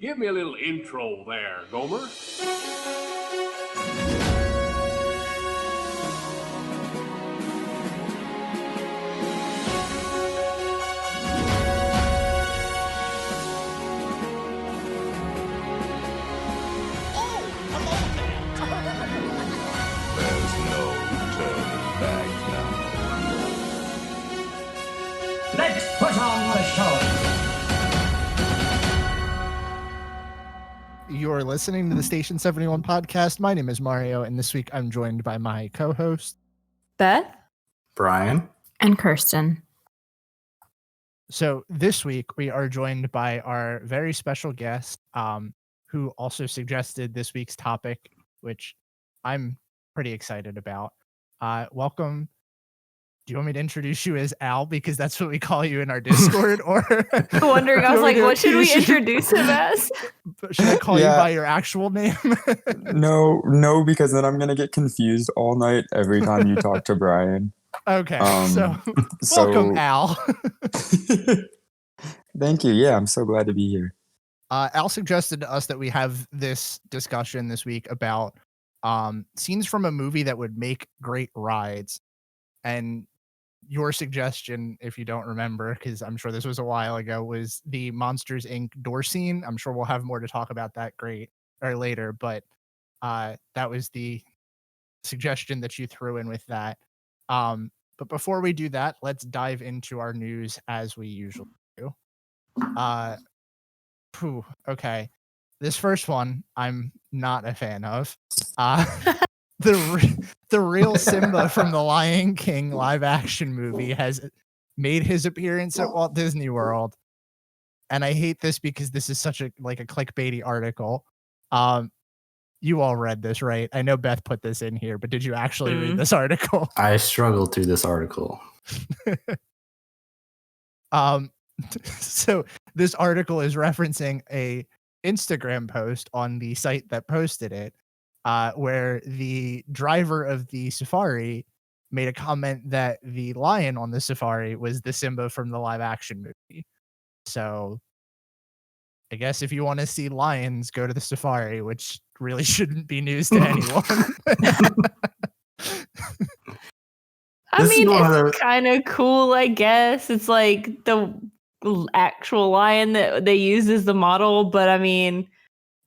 Give me a little intro there, Gomer. There's no turning back now. Let's put on the show. You're listening to the Station 71 podcast. My name is Mario, and this week I'm joined by my co-host, Beth, Brian, and Kirsten. So this week we are joined by our very special guest, who also suggested this week's topic, which I'm pretty excited about. Welcome. Do you want me to introduce you as Al, because that's what we call you in our Discord? Or Wondering, I was like, what should we introduce him as? Should I call you by your actual name? No, because then I'm gonna get confused all night every time you talk to Brian. Okay, so welcome, Al. Thank you. Yeah, I'm so glad to be here. Al suggested to us that we have this discussion this week about scenes from a movie that would make great rides. And your suggestion, if you don't remember, because I'm sure this was a while ago, was the Monsters, Inc. door scene. I'm sure we'll have more to talk about that later, but that was the suggestion that you threw in with that. But before we do that, let's dive into our news as we usually do. Okay. This first one, I'm not a fan of. The real Simba from the Lion King live action movie has made his appearance at Walt Disney World. And I hate this because this is such a clickbaity article. You all read this, right? I know Beth put this in here, but did you actually read this article? I struggled through this article. So this article is referencing a Instagram post on the site that posted it, where the driver of the safari made a comment that the lion on the safari was the Simba from the live action movie. So I guess if you want to see lions, go to the safari, which really shouldn't be news to anyone. I mean, it's kind of cool, I guess. It's like the actual lion that they used as the model, but I mean,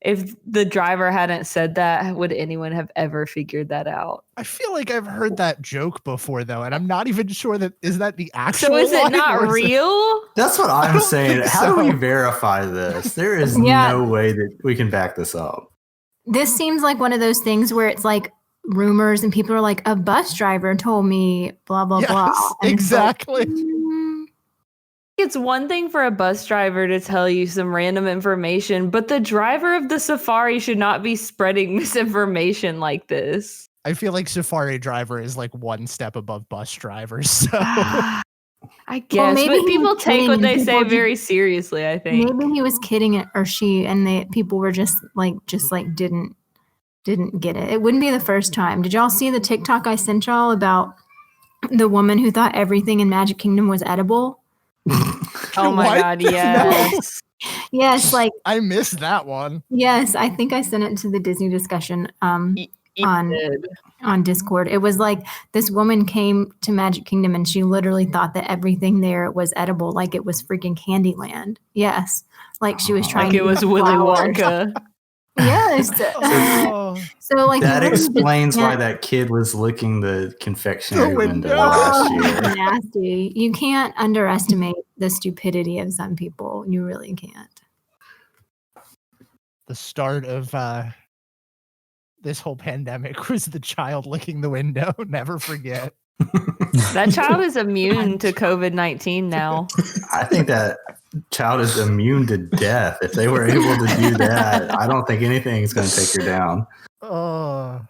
if the driver hadn't said that, would anyone have ever figured that out? I feel like I've heard that joke before, though, and I'm not even sure is that the actual. So is it not real? That's what I'm saying. How do we verify this? There is no way that we can back this up. This seems like one of those things where it's like rumors and people are like, a bus driver told me blah, blah, blah. And exactly. It's one thing for a bus driver to tell you some random information, but the driver of the safari should not be spreading misinformation like this. I feel like safari driver is like one step above bus drivers. So I guess, but people take what they say very seriously, I think. Maybe he was kidding or she, and people were just didn't get it. It wouldn't be the first time. Did y'all see the TikTok I sent y'all about the woman who thought everything in Magic Kingdom was edible? Oh my God, yes. No. Yes, I missed that one. Yes, I think I sent it to the Disney discussion on Discord. It was like this woman came to Magic Kingdom and she literally thought that everything there was edible, like it was freaking Candyland. Yes. Like she was trying like it was Willy Wonka. Yes. So like that explains why that kid was licking the confectionery window last year. Nasty. You can't underestimate the stupidity of some people. You really can't. The start of this whole pandemic was the child licking the window. Never forget. That child is immune to COVID-19 now. I think that child is immune to death. If they were able to do that, I don't think anything is going to take her down. Oh.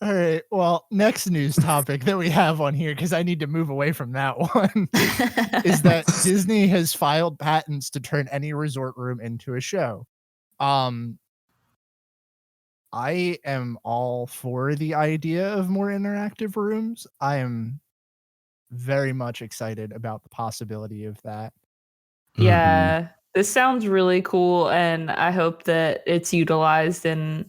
All right. Well, next news topic that we have on here, because I need to move away from that one, is that Disney has filed patents to turn any resort room into a show. I am all for the idea of more interactive rooms. I am very much excited about the possibility of that. Yeah. This sounds really cool, and I hope that it's utilized in,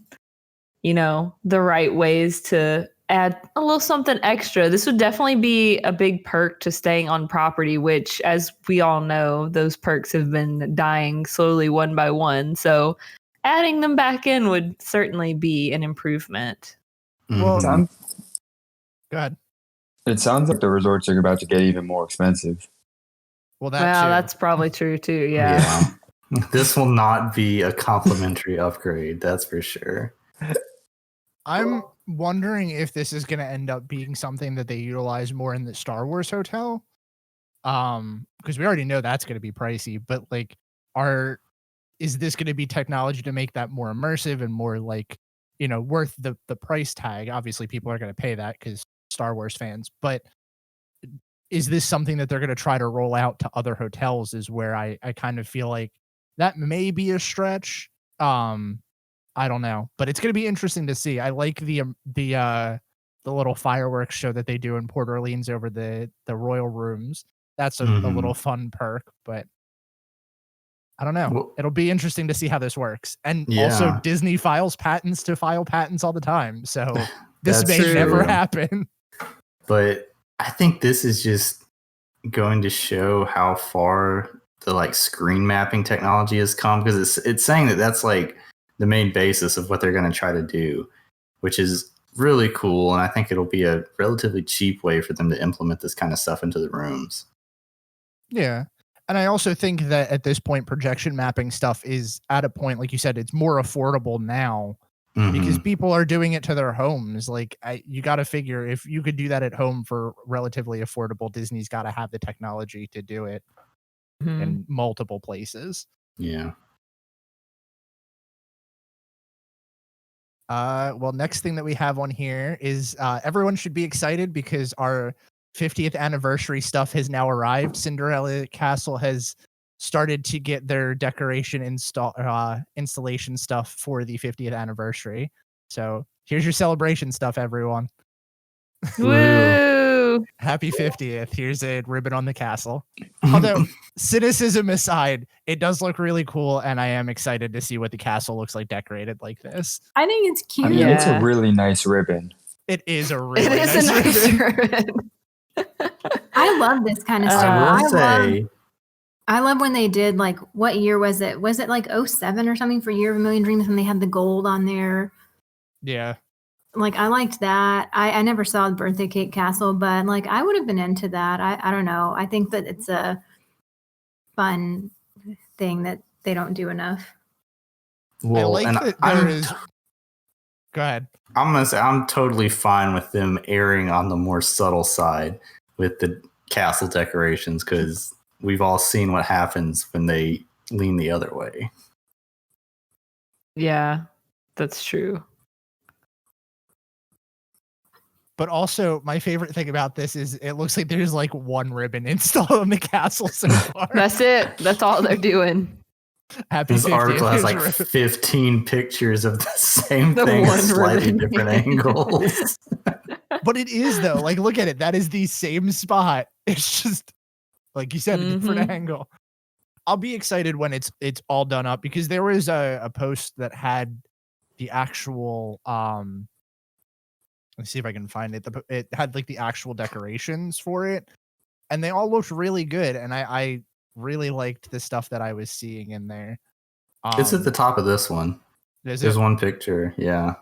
the right ways to add a little something extra. This would definitely be a big perk to staying on property, which, as we all know, those perks have been dying slowly one by one. So adding them back in would certainly be an improvement. Well, Sounds- go ahead. It sounds like the resorts are about to get even more expensive. Well, That's probably true too. Yeah. This will not be a complimentary upgrade, that's for sure. I'm wondering if this is going to end up being something that they utilize more in the Star Wars hotel. Because we already know that's going to be pricey, but like, is this going to be technology to make that more immersive and more like, worth the price tag? Obviously, people are going to pay that because Star Wars fans, but is this something that they're going to try to roll out to other hotels? Is where I kind of feel like that may be a stretch. I don't know, but it's going to be interesting to see. I like the little fireworks show that they do in Port Orleans over the royal rooms. That's a little fun perk, but I don't know. Well, it'll be interesting to see how this works. And also Disney files patents to file patents all the time. So this may never happen. But I think this is just going to show how far the like screen mapping technology has come, because it's saying that that's like the main basis of what they're going to try to do, which is really cool. And I think it'll be a relatively cheap way for them to implement this kind of stuff into the rooms. Yeah. And I also think that at this point, projection mapping stuff is at a point, like you said, it's more affordable now because people are doing it to their homes. Like you got to figure if you could do that at home for relatively affordable, Disney's got to have the technology to do it in multiple places. Yeah. Well, next thing that we have on here is everyone should be excited because our 50th anniversary stuff has now arrived. Cinderella Castle has started to get their decoration installation stuff for the 50th anniversary. So here's your celebration stuff, everyone. Woo! Happy 50th. Here's a ribbon on the castle. Although, cynicism aside, it does look really cool, and I am excited to see what the castle looks like decorated like this. I think it's cute. I mean, it's a really nice ribbon. It is a really nice ribbon. I love this kind of stuff. I love when they did, like, what year was it? Was it like 07 or something for Year of a Million Dreams when they had the gold on there? Yeah. Like, I liked that. I never saw the Birthday Cake Castle, but like, I would have been into that. I don't know. I think that it's a fun thing that they don't do enough. Well, I like that there is. Go ahead. I'm gonna say I'm totally fine with them erring on the more subtle side with the castle decorations, because we've all seen what happens when they lean the other way. Yeah, that's true. But also, my favorite thing about this is it looks like there's like one ribbon installed on the castle so far. That's it. That's all they're doing. Happy This 50th. article has like ribbon. 15 pictures of the same thing at slightly different angles. But it is, though. Like, look at it. That is the same spot. It's just, like you said, a different angle. I'll be excited when it's all done up, because there was a post that had the actual let's see if I can find it. It had like the actual decorations for it, and they all looked really good. And I really liked the stuff that I was seeing in there. It's at the top of this one. There's one picture. Yeah.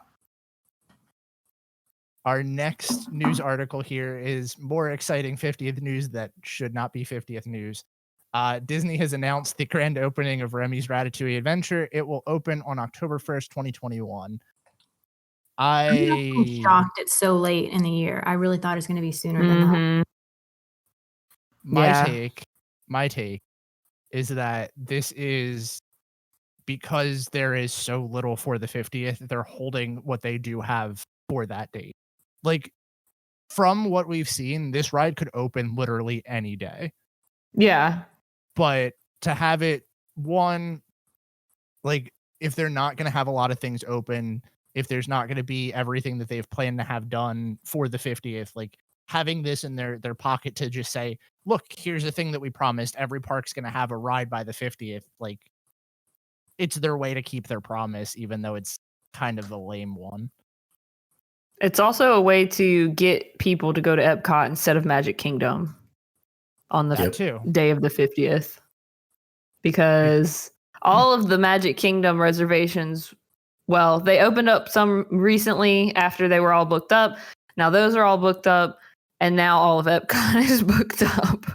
Our next news article here is more exciting 50th news that should not be 50th news. Disney has announced the grand opening of Remy's Ratatouille Adventure. It will open on October 1st, 2021. I'm shocked it's so late in the year. I really thought it was going to be sooner than that. My take is that this is because there is so little for the 50th. They're holding what they do have for that date. Like, from what we've seen, this ride could open literally any day. Yeah. But to have it, one, like, if they're not going to have a lot of things open, if there's not going to be everything that they've planned to have done for the 50th, like, having this in their pocket to just say, look, here's the thing that we promised. Every park's going to have a ride by the 50th. Like, it's their way to keep their promise, even though it's kind of a lame one. It's also a way to get people to go to Epcot instead of Magic Kingdom on the day of the 50th. Because all of the Magic Kingdom reservations, well, they opened up some recently after they were all booked up. Now those are all booked up, and now all of Epcot is booked up.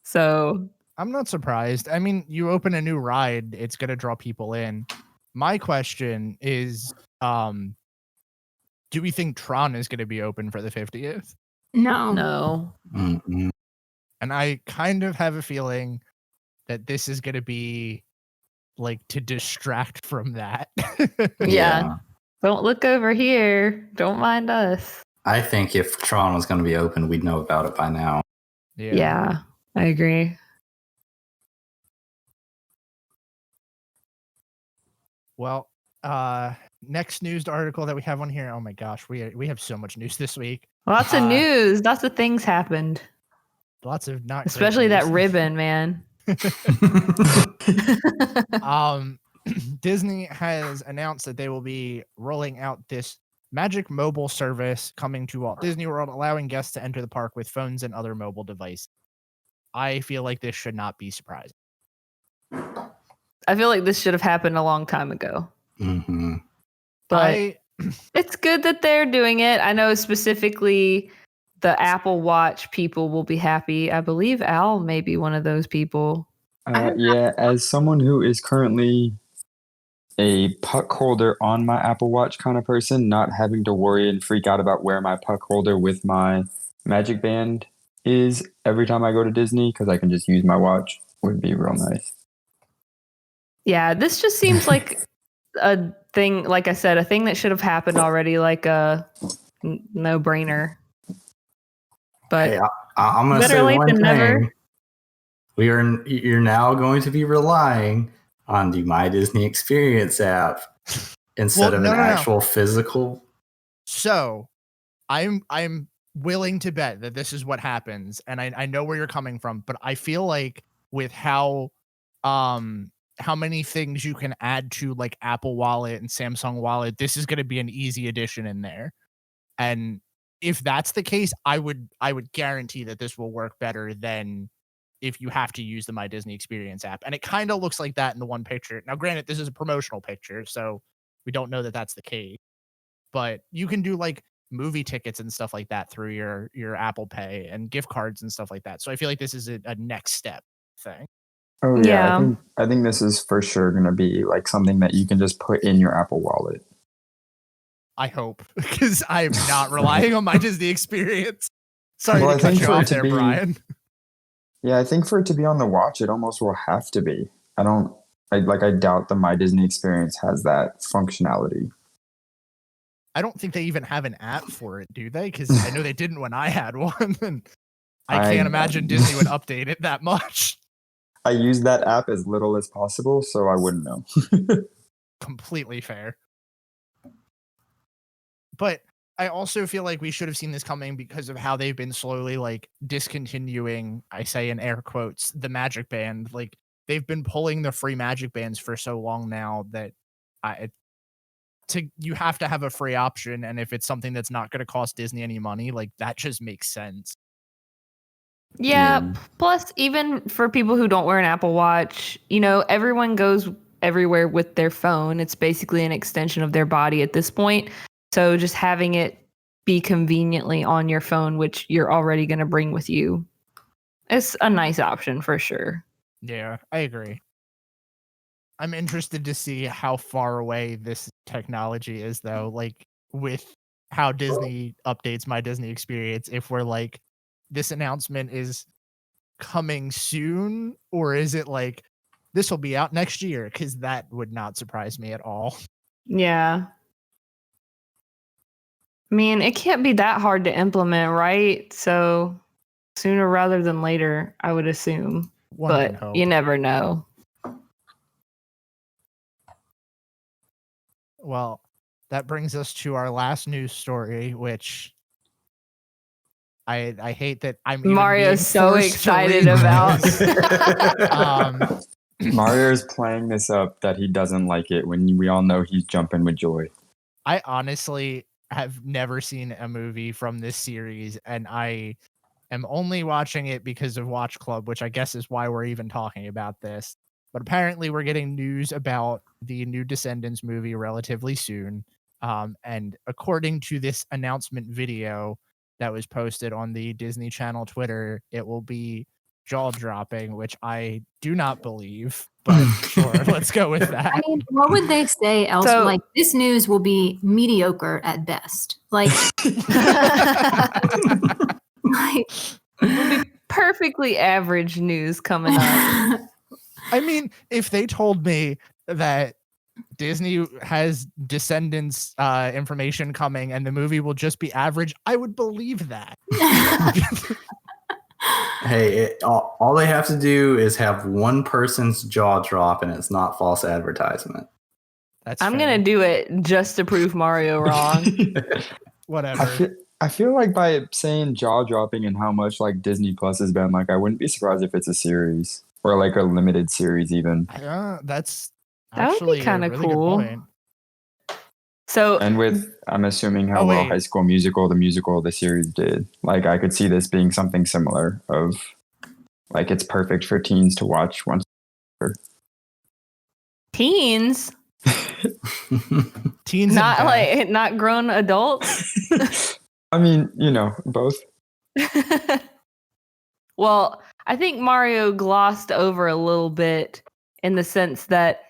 So I'm not surprised. I mean, you open a new ride, it's going to draw people in. My question is, do we think Tron is going to be open for the 50th? No. Mm-mm. And I kind of have a feeling that this is going to be like to distract from that. Yeah. Don't look over here. Don't mind us. I think if Tron was going to be open, we'd know about it by now. Yeah, I agree. Well, next news article that we have on here. Oh my gosh, we have so much news this week. Lots of news. Lots of things happened. Lots of not, especially that ribbon, man. Disney has announced that they will be rolling out this Magic mobile service coming to Walt Disney World, allowing guests to enter the park with phones and other mobile devices. I feel like this should not be surprising. I feel like this should have happened a long time ago. Mm-hmm. But it's good that they're doing it. I know specifically the Apple Watch people will be happy. I believe Al may be one of those people. Yeah, as someone who is currently a puck holder on my Apple Watch kind of person, not having to worry and freak out about where my puck holder with my Magic Band is every time I go to Disney, because I can just use my watch, would be real nice. Yeah, this just seems like a thing, like I said, a thing that should have happened already, like a no-brainer. But hey, I'm going to say one thing. Never. You're now going to be relying on the My Disney Experience app instead of an actual physical. So, I'm willing to bet that this is what happens, and I know where you're coming from, but I feel like with how many things you can add to like Apple Wallet and Samsung Wallet, this is going to be an easy addition in there. And if that's the case, I would guarantee that this will work better than if you have to use the My Disney Experience app. And it kind of looks like that in the one picture. Now, granted, this is a promotional picture, so we don't know that that's the case. But you can do like movie tickets and stuff like that through your Apple Pay and gift cards and stuff like that. So I feel like this is a next step thing. Oh yeah. I think this is for sure going to be like something that you can just put in your Apple Wallet. I hope, because I'm not relying on My Disney Experience. Sorry to cut you off there, Brian. Yeah, I think for it to be on the watch, it almost will have to be. I doubt the My Disney Experience has that functionality. I don't think they even have an app for it, do they? Because I know they didn't when I had one. And I can't imagine Disney would update it that much. I use that app as little as possible, so I wouldn't know. Completely fair. But I also feel like we should have seen this coming because of how they've been slowly like discontinuing, I say in air quotes, the Magic Band. Like they've been pulling the free Magic Bands for so long now that you have to have a free option. And if it's something that's not going to cost Disney any money, like that just makes sense. Yeah. Plus, even for people who don't wear an Apple Watch, everyone goes everywhere with their phone. It's basically an extension of their body at this point. So just having it be conveniently on your phone, which you're already going to bring with you, it's a nice option for sure. Yeah, I agree. I'm interested to see how far away this technology is, though, like with how Disney updates My Disney Experience. If we're like, this announcement is coming soon, or is it like, this will be out next year? Because that would not surprise me at all. Yeah. I mean, it can't be that hard to implement, right? So sooner rather than later, I would assume. But you never know. Well, that brings us to our last news story, which I hate that I'm even Mario's being so forced to excited read about. this. Mario's playing this up that he doesn't like it when we all know he's jumping with joy. I honestly have never seen a movie from this series, and I am only watching it because of Watch Club, which I guess is why we're even talking about this. But apparently we're getting news about the new Descendants movie relatively soon. And according to this announcement video that was posted on the Disney Channel Twitter, it will be jaw-dropping, which I do not believe. But sure, let's go with that. I mean, what would they say else? So- Like, this news will be mediocre at best. Like, like It'll be perfectly average news coming up. I mean, if they told me that Disney has Descendants information coming and the movie will just be average, I would believe that. Hey, all they have to do is have one person's jaw drop, and it's not false advertisement. That's I'm fair. gonna do it just to prove Mario wrong. Whatever. I feel like by saying jaw dropping and how much like Disney Plus has been, like I wouldn't be surprised if it's a series or like a limited series even. That's That would be actually kinda a really cool. good point. So And with I'm assuming how Oh, well wait. High School Musical, the series did. Like I could see this being something similar of like it's perfect for teens to watch once. teens, Teens not and like not grown adults. I mean, you know, both. Well, I think Mario glossed over a little bit in the sense that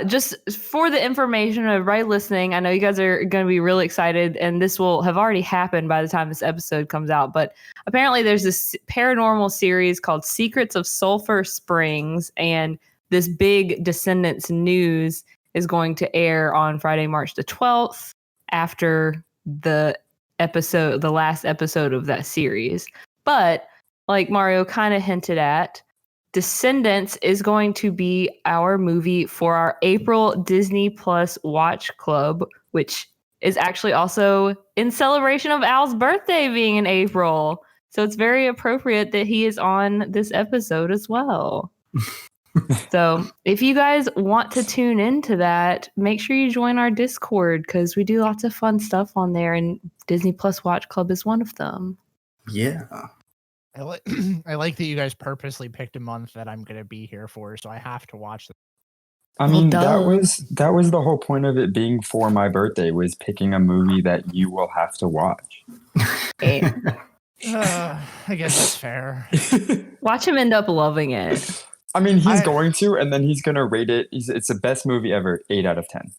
just for the information of everybody listening, I know you guys are going to be really excited, and this will have already happened by the time this episode comes out. But apparently, there's this paranormal series called Secrets of Sulphur Springs, and this big Descendants news is going to air on Friday, March the 12th, after the last episode of that series. But like Mario kind of hinted at, Descendants is going to be our movie for our April Disney Plus Watch Club, which is actually also in celebration of Al's birthday being in April. So it's very appropriate that he is on this episode as well. So if you guys want to tune into that, make sure you join our Discord because we do lots of fun stuff on there, and Disney Plus Watch Club is one of them. Yeah. I like that you guys purposely picked a month that I'm going to be here for, so I have to watch them. I Well, mean, duh. that was the whole point of it being for my birthday, was picking a movie that you will have to watch. Hey, I guess that's fair. watch him end up loving it. I mean, he's I- going to, and then he's gonna rate it. It's the best movie ever, 8 out of 10. it's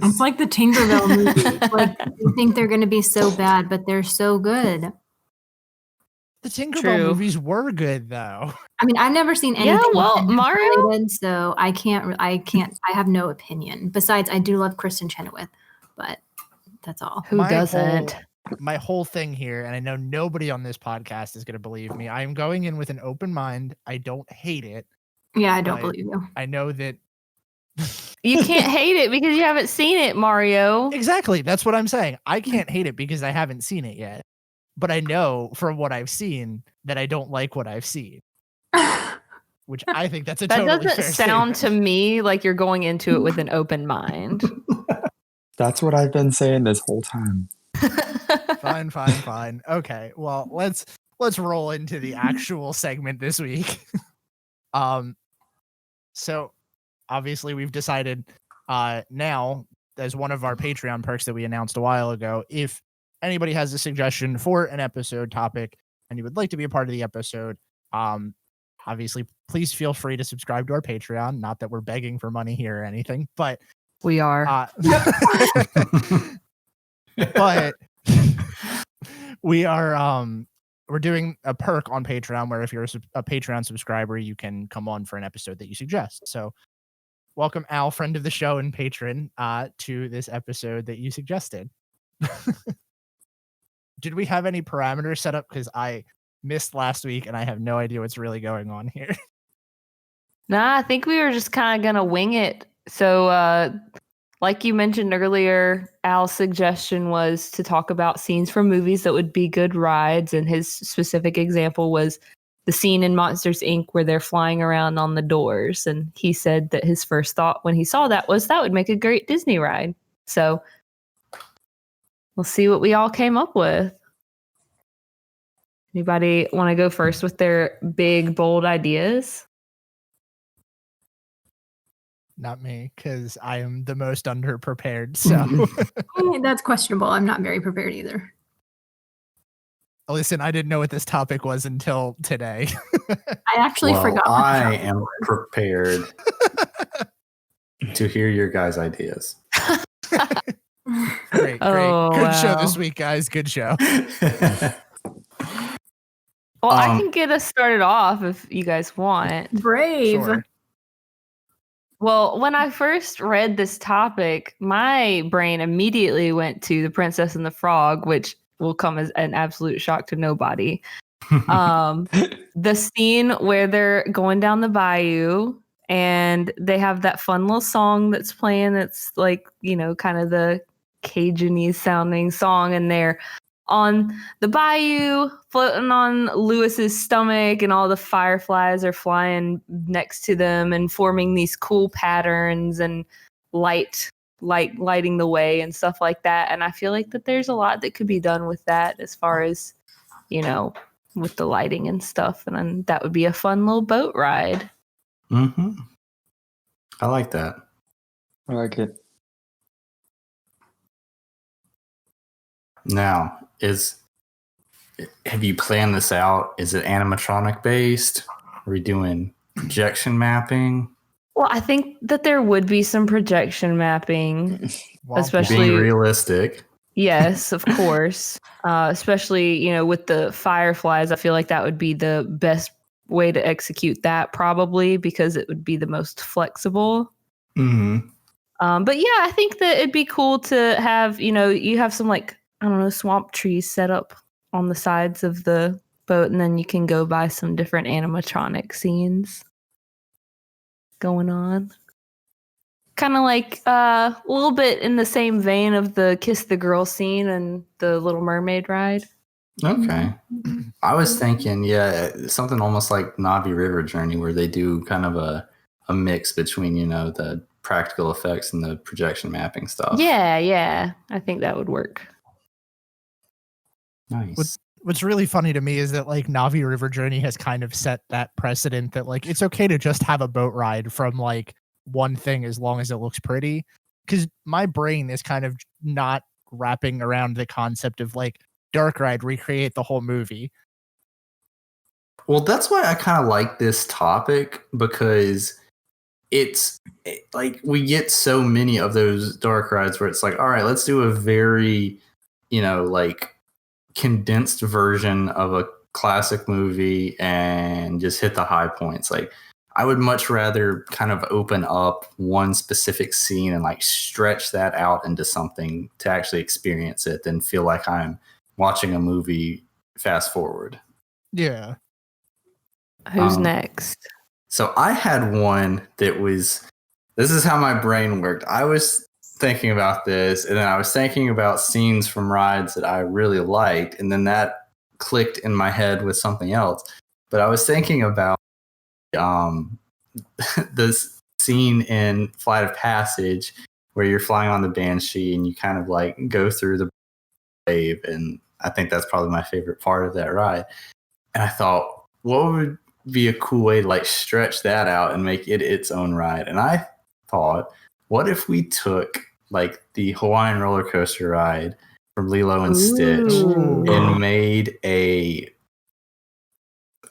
Because like the Tinkerbell movies. Like, you think they're going to be so bad, but they're so good. The Tinkerbell True. movies were good, though. I mean, I've never seen Yeah, anything well, Descendants Mario- related, so I have no opinion. Besides, I do love Kristen Chenoweth, but that's all. Who doesn't? My whole thing here, and I know nobody on this podcast is going to believe me, I am going in with an open mind. I don't hate it. Yeah, I don't Right. believe you. I know that You can't hate it because you haven't seen it, Mario. exactly. That's what I'm saying. I can't hate it because I haven't seen it yet. But I know from what I've seen that I don't like what I've seen, which I think that's a That totally doesn't fair sound to statement. me like you're going into it with an open mind. that's what I've been saying this whole time. Fine. Okay. Well, let's roll into the actual segment this week. So obviously we've decided now, as one of our Patreon perks that we announced a while ago, if anybody has a suggestion for an episode topic and you would like to be a part of the episode, obviously please feel free to subscribe to our Patreon. Not that we're begging for money here or anything, but We are. but we are we're doing a perk on Patreon where if you're a Patreon subscriber, you can come on for an episode that you suggest. So welcome Al, friend of the show and patron, to this episode that you suggested. Did we have any parameters set up? Because I missed last week and I have no idea what's really going on here. Nah, I think we were just kind of gonna wing it. So like you mentioned earlier, Al's suggestion was to talk about scenes from movies that would be good rides, and his specific example was the scene in Monsters, Inc. where they're flying around on the doors. And he said that his first thought when he saw that was that would make a great Disney ride. So we'll see what we all came up with. Anybody want to go first with their big, bold ideas? Not me, because I am the most underprepared. So That's questionable. I'm not very prepared either. listen, I didn't know what this topic was until today. I actually forgot. I am prepared to hear your guys' ideas. Great. Oh, Good show wow. this week, guys. Good show. Well, I can get us started off if you guys want. Brave. Sure. Well, when I first read this topic, my brain immediately went to The Princess and the Frog, which will come as an absolute shock to nobody. The scene where they're going down the bayou and they have that fun little song that's playing. It's like, you know, kind of the Cajun-y sounding song, and they're on the bayou floating on Lewis's stomach, and all the fireflies are flying next to them and forming these cool patterns and lighting the way and stuff like that. And I feel like that there's a lot that could be done with that as far as, you know, with the lighting and stuff. And then that would be a fun little boat ride. Mm-hmm. I like that. I like it. Now, have you planned this out? Is it animatronic based? Are we doing projection mapping? Well, I think that there would be some projection mapping, especially being realistic. Yes, of course. Especially, you know, with the fireflies, I feel like that would be the best way to execute that, probably, because it would be the most flexible. Mm-hmm. But yeah, I think that it'd be cool to have, you know, you have some, like, I don't know, swamp trees set up on the sides of the boat, and then you can go by some different animatronic scenes going on. Kind of like a little bit in the same vein of the Kiss the Girl scene and the Little Mermaid ride. Okay. I was thinking, something almost like Navi River Journey, where they do kind of a mix between, you know, the practical effects and the projection mapping stuff. Yeah. I think that would work. Nice. What's really funny to me is that like Navi River Journey has kind of set that precedent that like it's okay to just have a boat ride from like one thing as long as it looks pretty. Because my brain is kind of not wrapping around the concept of like dark ride recreate the whole movie. Well, that's why I kind of like this topic, because it's like we get so many of those dark rides where it's like, all right, let's do a very, you know, like condensed version of a classic movie and just hit the high points. Like, I would much rather kind of open up one specific scene and like stretch that out into something to actually experience it than feel like I'm watching a movie fast forward. Yeah. Who's next? So I had one that was, this is how my brain worked. I was thinking about this, and then I was thinking about scenes from rides that I really liked, and then that clicked in my head with something else. But I was thinking about this scene in Flight of Passage where you're flying on the Banshee and you kind of like go through the wave, and I think that's probably my favorite part of that ride. And I thought, what would be a cool way to like stretch that out and make it its own ride? And I thought, what if we took like the Hawaiian roller coaster ride from Lilo and Stitch and made a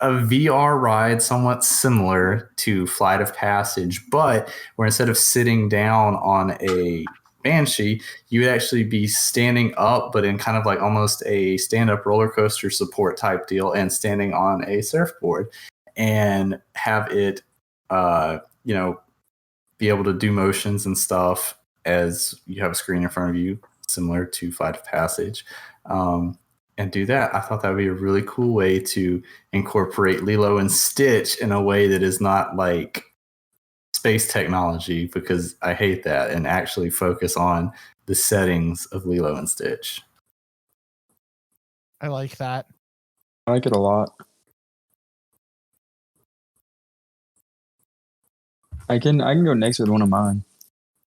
VR ride somewhat similar to Flight of Passage, but where instead of sitting down on a Banshee, you would actually be standing up, but in kind of like almost a stand-up roller coaster support type deal, and standing on a surfboard, and have it, you know, be able to do motions and stuff as you have a screen in front of you, similar to Flight of Passage, and do that. I thought that would be a really cool way to incorporate Lilo and Stitch in a way that is not like space technology because I hate that, and actually focus on the settings of Lilo and Stitch. I like that. I like it a lot. I can go next with one of mine.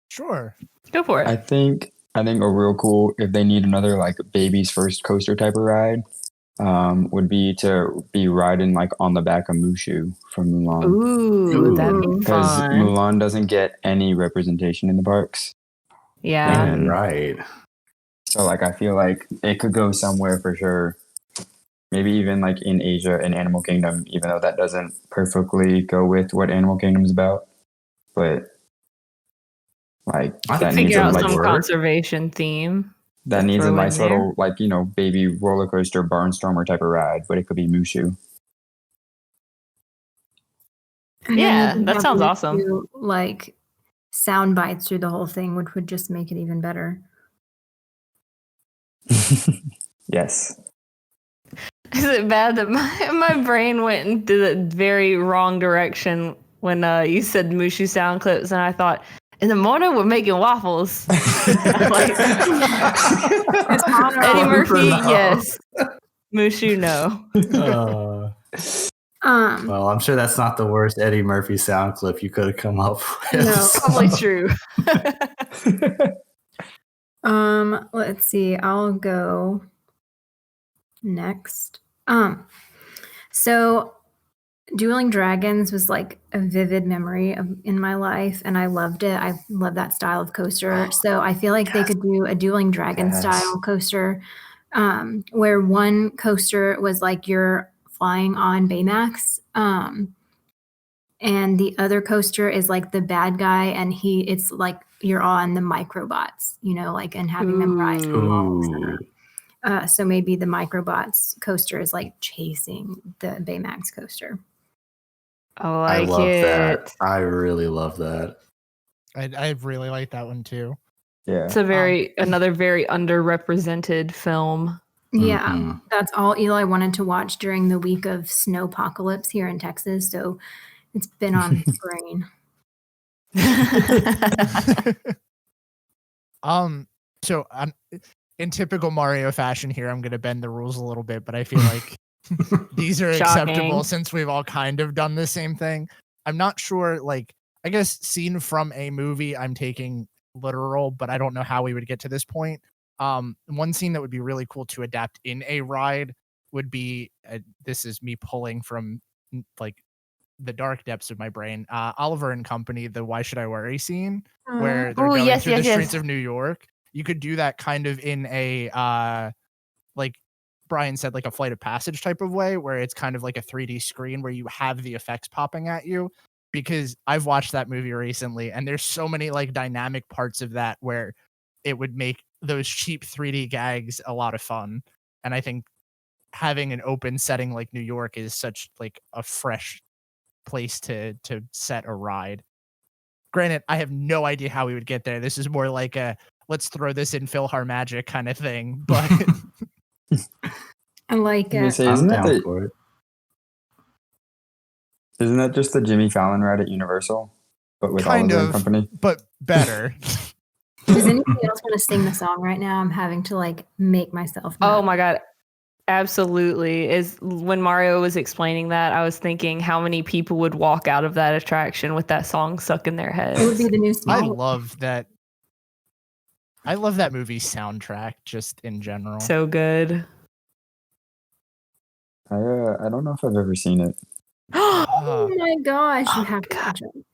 Sure. Go for it. I think a real cool, if they need another like baby's first coaster type of ride, would be to be riding like on the back of Mushu from Mulan. Ooh, that'd be Because fun. Mulan doesn't get any representation in the parks. Yeah. And Right. so like I feel like it could go somewhere for sure. Maybe even like in Asia and Animal Kingdom, even though that doesn't perfectly go with what Animal Kingdom is about. But like I that think needs Figure a out like some work. conservation theme. that to needs a throw in nice there. little like, you know, baby roller coaster barnstormer type of ride, but it could be Mushu. And then Yeah, you can that have sounds Luke awesome. do, like sound bites through the whole thing, which would just make it even better. Yes. Is it bad that my brain went into the very wrong direction when you said Mushu sound clips, and I thought, in the morning we're making waffles. Like, Eddie Murphy, No. yes. Mushu, no. Well, I'm sure that's not the worst Eddie Murphy sound clip you could have come up with. No. Probably true. Let's see. I'll go next. So Dueling Dragons was like a vivid memory in my life, and I loved it. I love that style of coaster. So I feel like they could do a Dueling Dragon style coaster, where one coaster was like you're flying on Baymax, and the other coaster is like the bad guy, and it's like you're on the microbots, you know, like and having them ride through the walls, etc. So maybe the microbots coaster is like chasing the Baymax coaster. I like love it. that. I really love that. I really like that one too. Yeah. It's another very underrepresented film. Yeah, Mhm. that's all Eli wanted to watch during the week of snowpocalypse here in Texas. So it's been on his brain. So I'm in typical Mario fashion here. I'm going to bend the rules a little bit, but I feel like these are acceptable since we've all kind of done the same thing. I'm not sure, like, I guess scene from a movie I'm taking literal, but I don't know how we would get to this point. One scene that would be really cool to adapt in a ride would be, this is me pulling from like the dark depths of my brain, Oliver and Company, the Why Should I Worry scene, where they're going through the streets of New York. You could do that kind of in a, like Brian said, like a Flight of Passage type of way, where it's kind of like a 3D screen where you have the effects popping at you. Because I've watched that movie recently, and there's so many like dynamic parts of that where it would make those cheap 3D gags a lot of fun. And I think having an open setting like New York is such like a fresh place to set a ride. Granted, I have no idea how we would get there. This is more like a let's throw this in PhilharMagic kind of thing. But I like it. Say, I'm down for it. Isn't that just the Jimmy Fallon ride at Universal, but with kind Oliver of, and Company? But better. Does anybody else want to sing the song right now? I'm having to like make myself. Oh my God. Absolutely. Is when Mario was explaining that, I was thinking how many people would walk out of that attraction with that song stuck in their heads. It would be the new song. I love that. I love that movie's soundtrack just in general. So good. I don't know if I've ever seen it. Oh my gosh, you have to watch it.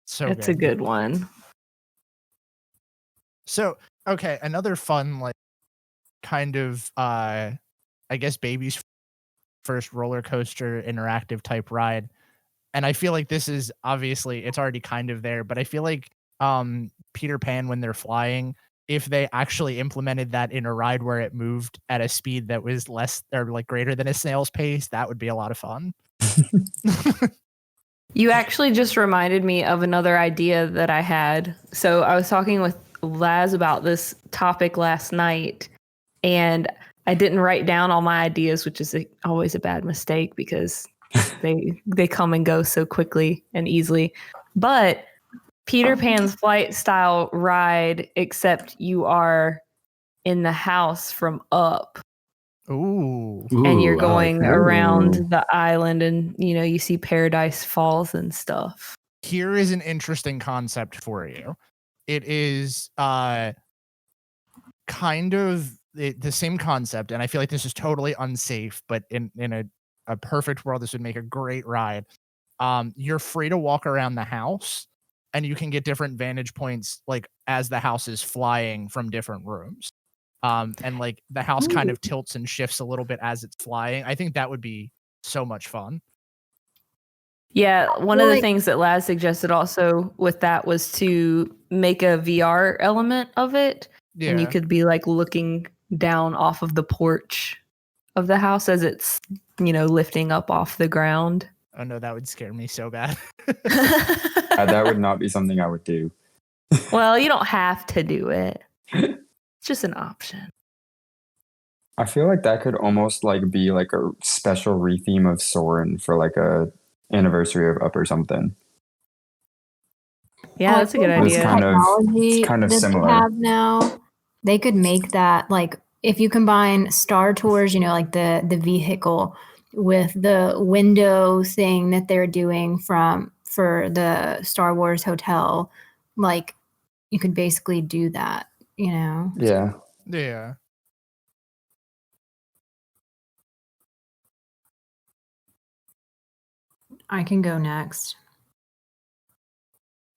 So That's a good one. So, okay, another fun, like, kind of, I guess, baby's first roller coaster interactive type ride. And I feel like this is obviously, it's already kind of there, but I feel like Peter Pan, when they're flying, if they actually implemented that in a ride where it moved at a speed that was less or like greater than a snail's pace, that would be a lot of fun. You actually just reminded me of another idea that I had. So I was talking with Laz about this topic last night, and I didn't write down all my ideas, which is always a bad mistake because They come and go so quickly and easily. But Peter Pan's flight style ride, except you are in the house from up. Ooh. And you're I like going that. around the island and, you see Paradise Falls and stuff. Here is an interesting concept for you. It is kind of the same concept, and I feel like this is totally unsafe, but in a perfect world, this would make a great ride. You're free to walk around the house, and you can get different vantage points, like as the house is flying from different rooms. And like the house kind of tilts and shifts a little bit as it's flying. I think that would be so much fun. Yeah, one of the things that Laz suggested also with that was to make a VR element of it. Yeah. And you could be like looking down off of the porch of the house as it's, lifting up off the ground. Oh no, that would scare me so bad. That would not be something I would do. Well, you don't have to do it. It's just an option. I feel like that could almost like be like a special retheme of Soarin' for like a anniversary of Up or something. Yeah, that's a good idea. It's kind of similar. They have now, they could make that like if you combine Star Tours, like the vehicle with the window thing that they're doing for the Star Wars hotel, like you could basically do that, Yeah. Yeah. I can go next.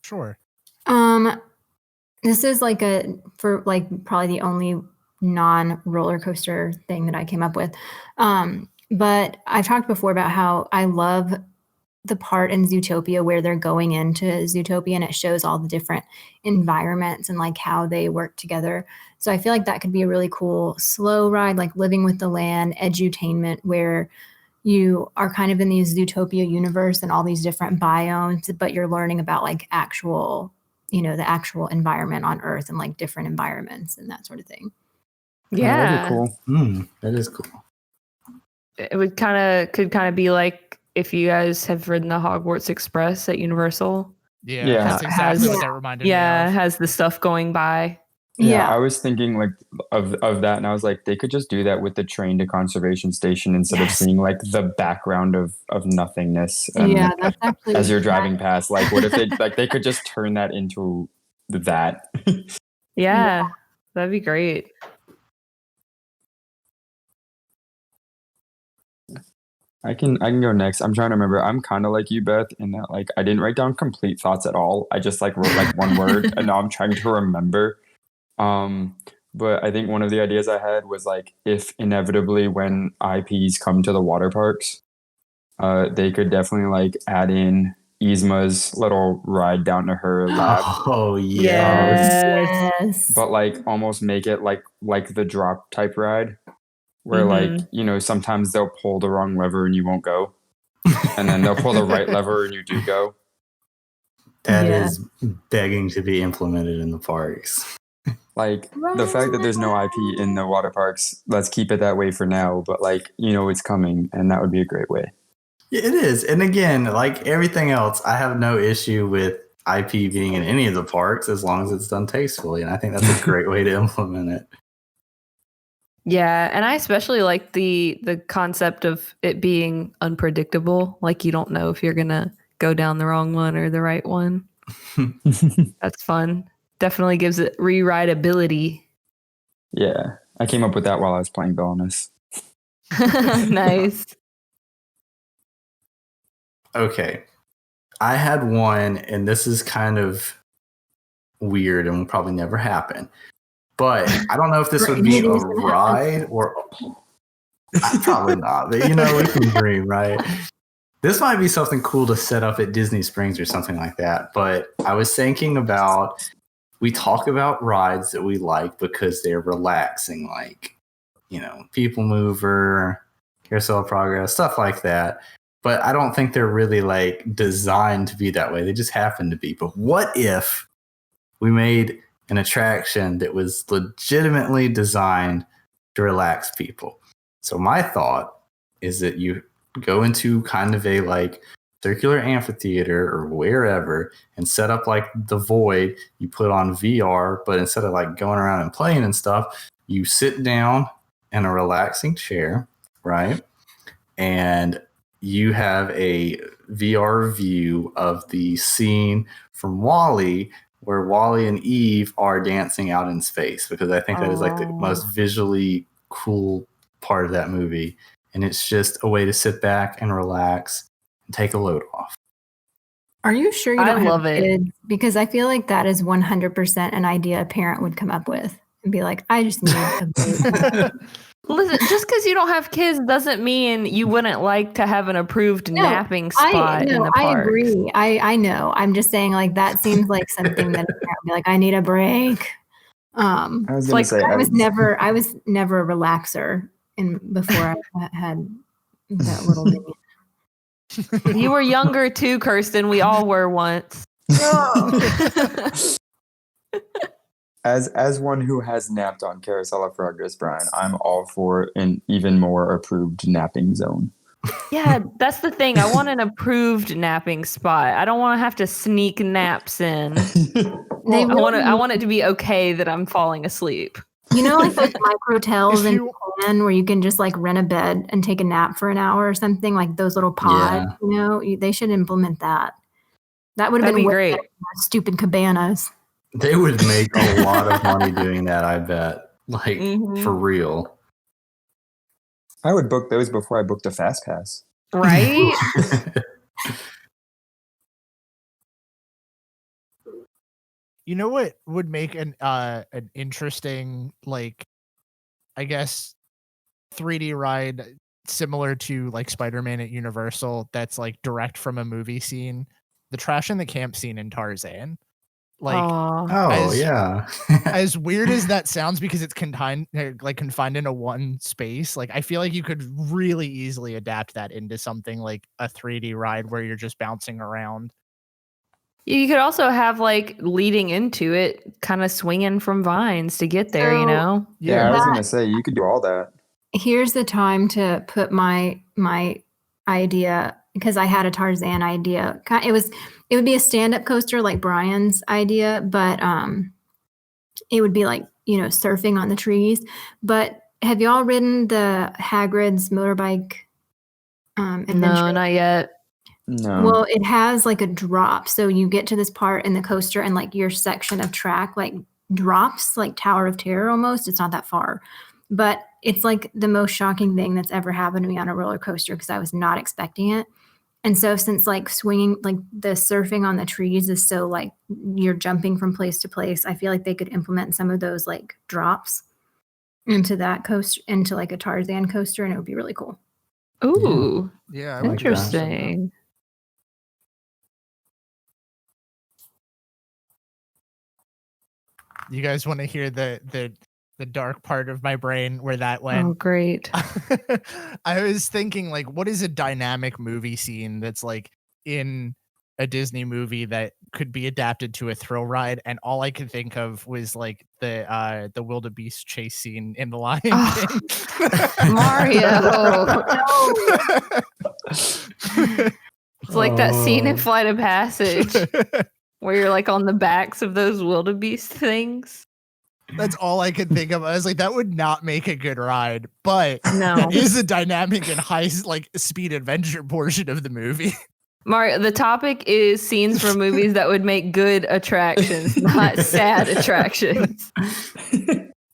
Sure. This is probably the only non-roller coaster thing that I came up with. But I've talked before about how I love the part in Zootopia where they're going into Zootopia and it shows all the different environments and like how they work together. So I feel like that could be a really cool slow ride, like Living with the Land, edutainment, where you are kind of in the Zootopia universe and all these different biomes, but you're learning about like actual, the actual environment on Earth and like different environments and that sort of thing. Yeah, that'd be cool. That is cool. It could kind of be like if you guys have ridden the Hogwarts Express at Universal. Yeah. That's exactly what that reminded me of. Yeah, it has the stuff going by. Yeah, I was thinking like of that, and I was like, they could just do that with the train to conservation station instead of seeing like the background of nothingness. That's actually as you're driving past. Like, what if they could just turn that into that? Yeah, that'd be great. I can go next. I'm trying to remember. I'm kind of like you, Beth, in that like I didn't write down complete thoughts at all. I just like wrote like one word, and now I'm trying to remember. But I think one of the ideas I had was like if inevitably when IPs come to the water parks, they could definitely like add in Yzma's little ride down to her lab. Oh yeah. Yes. But like almost make it like the drop type ride where like, sometimes they'll pull the wrong lever and you won't go. And then they'll pull the right lever and you do go. That is begging to be implemented in the parks. Like the fact that there's no IP in the water parks, let's keep it that way for now. But like, it's coming, and that would be a great way. Yeah, it is. And again, like everything else, I have no issue with IP being in any of the parks as long as it's done tastefully. And I think that's a great way to implement it. Yeah, and I especially like the concept of it being unpredictable. Like you don't know if you're gonna go down the wrong one or the right one. That's fun. Definitely gives it rewritability. Yeah, I came up with that while I was playing Villainous. Nice. Okay. I had one, and this is kind of weird and will probably never happen. But I don't know if this would be a ride or... Probably not, but we can dream, right? This might be something cool to set up at Disney Springs or something like that. But I was thinking about... We talk about rides that we like because they're relaxing, like, People Mover, Carousel of Progress, stuff like that. But I don't think they're really like designed to be that way. They just happen to be. But what if we made an attraction that was legitimately designed to relax people? So my thought is that you go into kind of a like circular amphitheater or wherever and set up like the void. You put on VR, but instead of like going around and playing and stuff, you sit down in a relaxing chair, right? And you have a VR view of the scene from WALL-E where Wally and Eve are dancing out in space, because I think that is like the most visually cool part of that movie. And it's just a way to sit back and relax and take a load off. Are you sure you don't love have it. kids? Because I feel like that is 100% an idea a parent would come up with and be like, I just need a break. Listen, just because you don't have kids doesn't mean you wouldn't like to have an approved napping spot in the park. I agree. I know. I'm just saying, like, that seems like something that a parent would be like, I need a break. I was going to say, I was never a relaxer before I had that little mini. You were younger too, Kirsten. We all were once. As one who has napped on Carousel of Progress, Brian, I'm all for an even more approved napping zone. Yeah, that's the thing. I want an approved napping spot. I don't want to have to sneak naps in. I want it to be okay that I'm falling asleep. You know, like those microtels in Japan where you can just like rent a bed and take a nap for an hour or something, like those little pods. Yeah. You know, they should implement that. That would have been great. Better than stupid cabanas. They would make a lot of money doing that, I bet. Like, for real. I would book those before I booked a fast pass. Right? You know what would make an interesting, like, I guess, 3D ride similar to like Spider-Man at Universal that's like direct from a movie scene? The Trash in the Camp scene in Tarzan. Like, yeah. As weird as that sounds, because it's confined into one space, like I feel like you could really easily adapt that into something like a 3D ride where you're just bouncing around. You could also have like leading into it, kind of swinging from vines to get there, you know? Yeah, I was going to say, you could do all that. Here's the time to put my idea, because I had a Tarzan idea. It would be a stand-up coaster like Brian's idea, but it would be like, you know, surfing on the trees. But have y'all ridden the Hagrid's motorbike adventure? No, not yet. No. Well, it has like a drop. So you get to this part in the coaster and like your section of track like drops, like Tower of Terror almost. It's not that far. But it's like the most shocking thing that's ever happened to me on a roller coaster because I was not expecting it. And so since like swinging, like the surfing on the trees is so like you're jumping from place to place, I feel like they could implement some of those like drops into that coaster, into like a Tarzan coaster, and it would be really cool. Ooh, yeah, interesting. You guys want to hear the dark part of my brain where that went? Oh, great. I was thinking, like, what is a dynamic movie scene that's like in a Disney movie that could be adapted to a thrill ride? And all I could think of was like the wildebeest chase scene in The Lion King. Mario. It's like that scene in Flight of Passage where you're like on the backs of those wildebeest things. That's all I could think of. I was like, that would not make a good ride, but no, that is a dynamic and high like speed adventure portion of the movie. Mario, the topic is scenes from movies that would make good attractions, not sad attractions.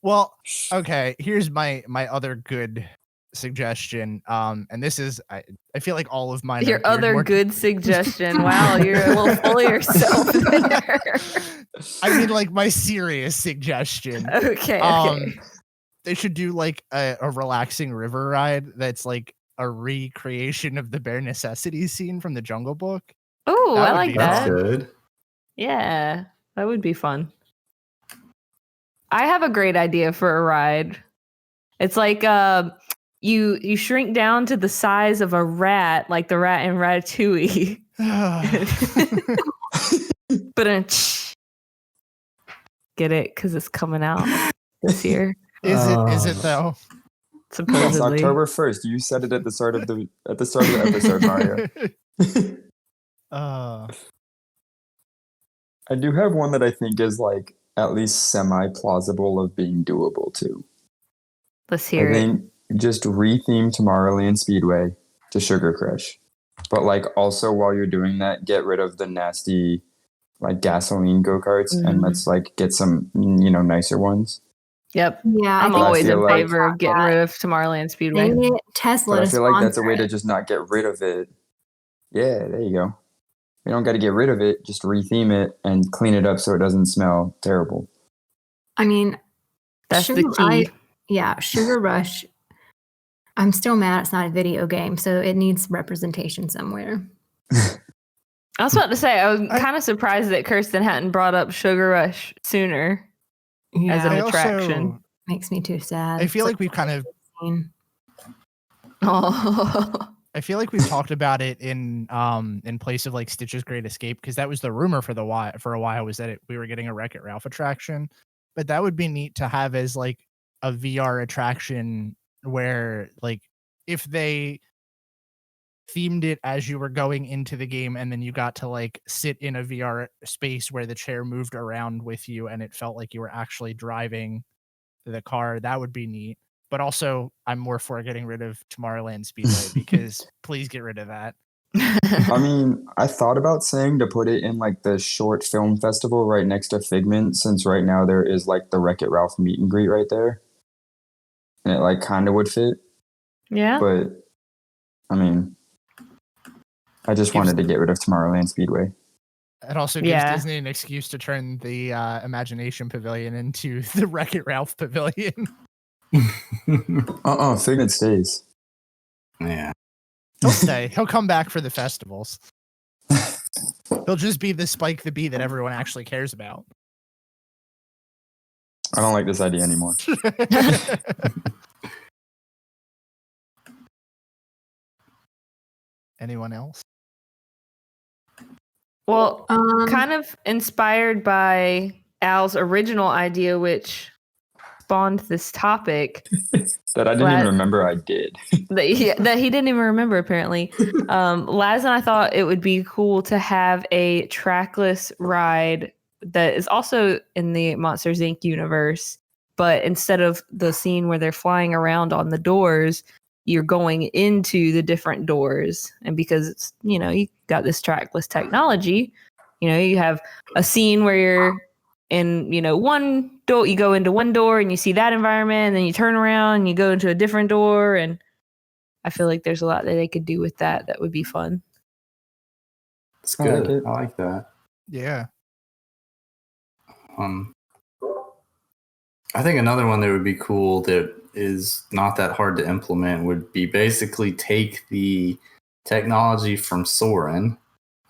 Well, okay, here's my other good suggestion. And this is I feel like all of mine. Your other good suggestion. Wow, you're a little full of yourself there. I mean, like my serious suggestion. Okay. They should do like a relaxing river ride that's like a recreation of the Bare Necessities scene from the Jungle Book. Oh, I like that. That's good. Yeah, that would be fun. I have a great idea for a ride. It's like you shrink down to the size of a rat, like the rat in Ratatouille. But get it? Because it's coming out this year. Is it though? Yes, supposedly. October 1st. You said it at the start of the episode, Mario. I do have one that I think is like at least semi-plausible of being doable too. Let's hear I it. think just retheme Tomorrowland Speedway to Sugar Crush. But like also while you're doing that, get rid of the nasty like gasoline go-karts and let's like get some nicer ones. Yep. Yeah, I'm I always feel in like- favor of getting rid of Tomorrowland Speedway. They need Tesla But I to feel like that's a sponsor way to it. just not get rid of it. Yeah, there you go. You don't got to get rid of it, just retheme it and clean it up so it doesn't smell terrible. I mean, That's the key. Sugar Rush. I'm still mad it's not a video game, so it needs representation somewhere. I was about to say, I was kind of surprised that Kirsten hadn't brought up Sugar Rush sooner as an Yeah, attraction. makes me too sad. I feel It's like we've kind of Oh. I feel like we've talked about it in place of like Stitch's Great Escape, because that was the rumor for a while was that we were getting a Wreck-It Ralph attraction, but that would be neat to have as like a VR attraction where like if they themed it as you were going into the game and then you got to like sit in a VR space where the chair moved around with you and it felt like you were actually driving the car. That would be neat. But also, I'm more for getting rid of Tomorrowland Speedway because please get rid of that. I mean, I thought about saying to put it in like the short film festival right next to Figment, since right now there is like the Wreck-It Ralph meet and greet right there. And it like kind of would fit. Yeah. But I mean, I just wanted to get rid of Tomorrowland Speedway. It also gives Disney an excuse to turn the Imagination Pavilion into the Wreck-It Ralph Pavilion. Figment stays. Yeah. He'll stay. He'll come back for the festivals. He'll just be the Spike the Bee that everyone actually cares about. I don't like this idea anymore. Anyone else? Well, kind of inspired by Al's original idea, which spawned this topic that I didn't even remember I did. that he didn't even remember, apparently. Laz and I thought it would be cool to have a trackless ride that is also in the Monsters, Inc. universe, but instead of the scene where they're flying around on the doors, you're going into the different doors. And because it's, you got this trackless technology, you have a scene where you're in, one door, you go into one door and you see that environment, and then you turn around and you go into a different door. And I feel like there's a lot that they could do with that. That would be fun. It's good. I like that. Yeah. I think another one that would be cool that is not that hard to implement would be basically take the technology from Soarin'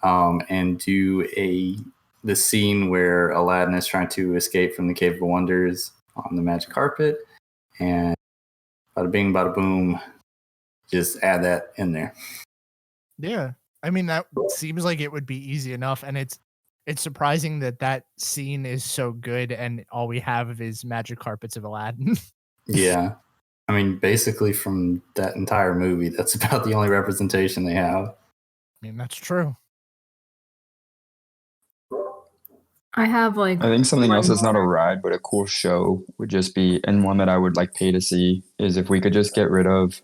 and do the scene where Aladdin is trying to escape from the Cave of Wonders on the magic carpet, and bada bing, bada boom, just add that in there. Yeah. I mean, that seems like it would be easy enough, and it's surprising that scene is so good and all we have is magic carpets of Aladdin. Yeah. I mean, basically from that entire movie, that's about the only representation they have. I mean, that's true. I think something else that's not a ride, but a cool show would just be, and one that I would like pay to see, is if we could just get rid of.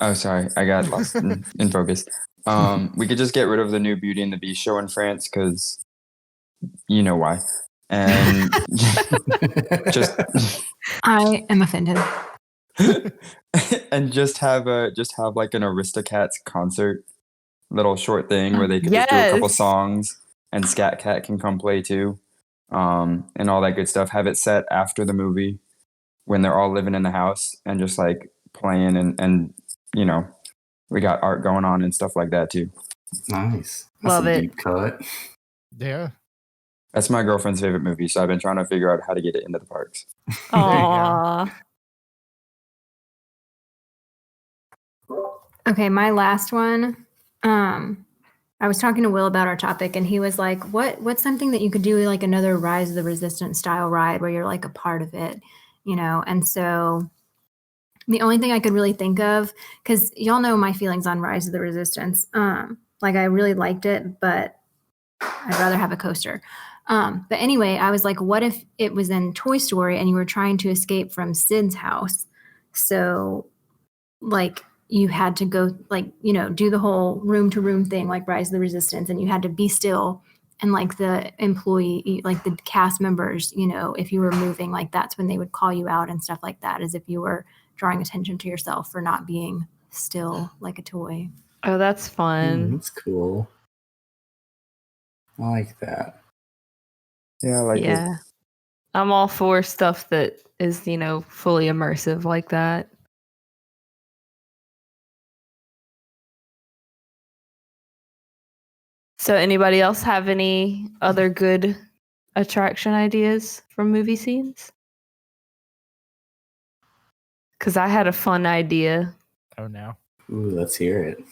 Oh, sorry. I got lost in focus. We could just get rid of the new Beauty and the Beast show in France because you know why. And just I am offended. And just have like an Aristocats concert, little short thing where they could just do a couple songs and Scat Cat can come play too, and all that good stuff. Have it set after the movie when they're all living in the house and just like playing and we got art going on and stuff like that too. Nice. That's Love it. Deep cut. Yeah. That's my girlfriend's favorite movie, so I've been trying to figure out how to get it into the parks. Aww. Okay, my last one. I I was talking to Will about our topic, and he was like, what's something that you could do, like another Rise of the Resistance style ride where you're like a part of it, you know? And so the only thing I could really think of, because y'all know my feelings on Rise of the Resistance, like I really liked it, but I'd rather have a coaster. But anyway, I was like, what if it was in Toy Story and you were trying to escape from Sid's house? So like you had to go, like, you know, do the whole room to room thing, like Rise of the Resistance, and you had to be still. And like the employee, like the cast members, you know, if you were moving, like that's when they would call you out and stuff like that, as if you were drawing attention to yourself for not being still like a toy. Oh, that's fun. That's cool. I like that. Yeah, I like it. I'm all for stuff that is, you know, fully immersive like that. So anybody else have any other good attraction ideas from movie scenes? Because I had a fun idea. Oh no. Ooh, let's hear it.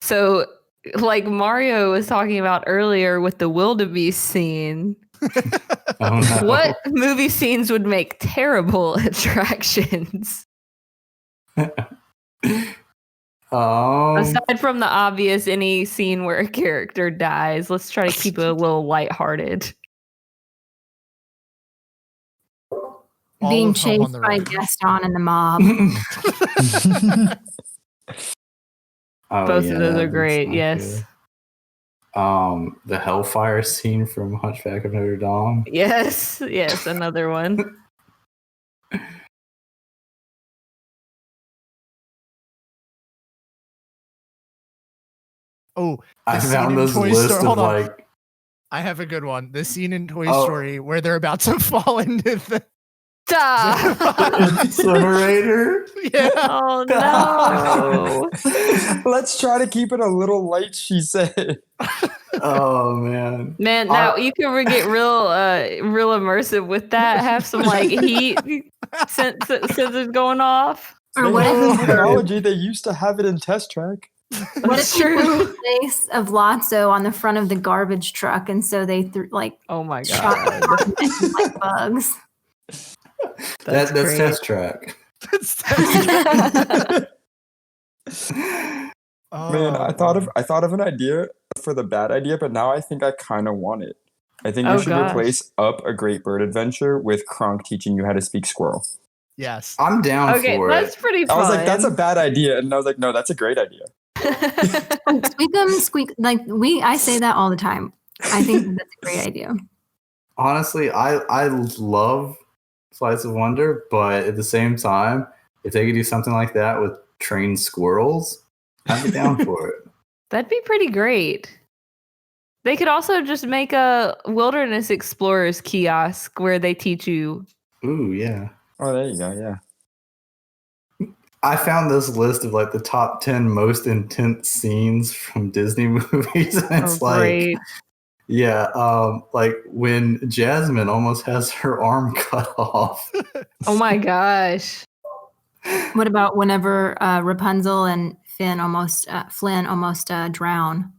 So, like Mario was talking about earlier with the wildebeest scene, Oh, no. what movie scenes would make terrible attractions? Aside from the obvious, any scene where a character dies, let's try to keep it a little lighthearted. Being chased by Gaston and the mob. Both of those are great, yes. Good. The Hellfire scene from Hunchback of Notre Dame. Yes, another one. Oh, I found this list of like. I have a good one. The scene in Toy Story where they're about to fall into the incinerator. Yeah. Oh no. Let's try to keep it a little light, she said. Oh man. Man, now you can get real immersive with that. Have some like heat sensors going off. Or what if technology they used to have it in Test Track. What if you put the face of Lotso on the front of the garbage truck, and so they oh my god, like bugs. That's Test Track. Man, I thought of an idea for the bad idea, but now I think I kind of want it. I think we should replace Up a Great Bird Adventure with Kronk teaching you how to speak squirrel. Yes, I'm down for it. Okay, that's pretty fun. I was like, that's a bad idea, and I was like, no, that's a great idea. Squeak, like I say that all the time. I think that's a great idea. Honestly, I love Flights of Wonder, but at the same time, if they could do something like that with trained squirrels, I'd be down for it. That'd be pretty great. They could also just make a Wilderness Explorers kiosk where they teach you. Ooh, yeah. Oh, there you go, yeah. I found this list of like the top 10 most intense scenes from Disney movies. And it's great. Like when Jasmine almost has her arm cut off. Oh my gosh. What about whenever Rapunzel and Flynn almost drown?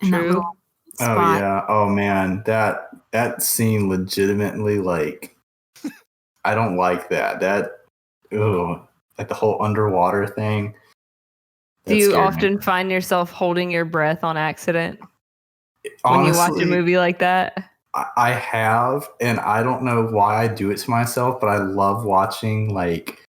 In that little spot. Oh yeah. Oh man, that scene legitimately, like, I don't like that. Like the whole underwater thing. Do you often find yourself holding your breath on accident when you watch a movie like that? I have, and I don't know why I do it to myself, but I love watching like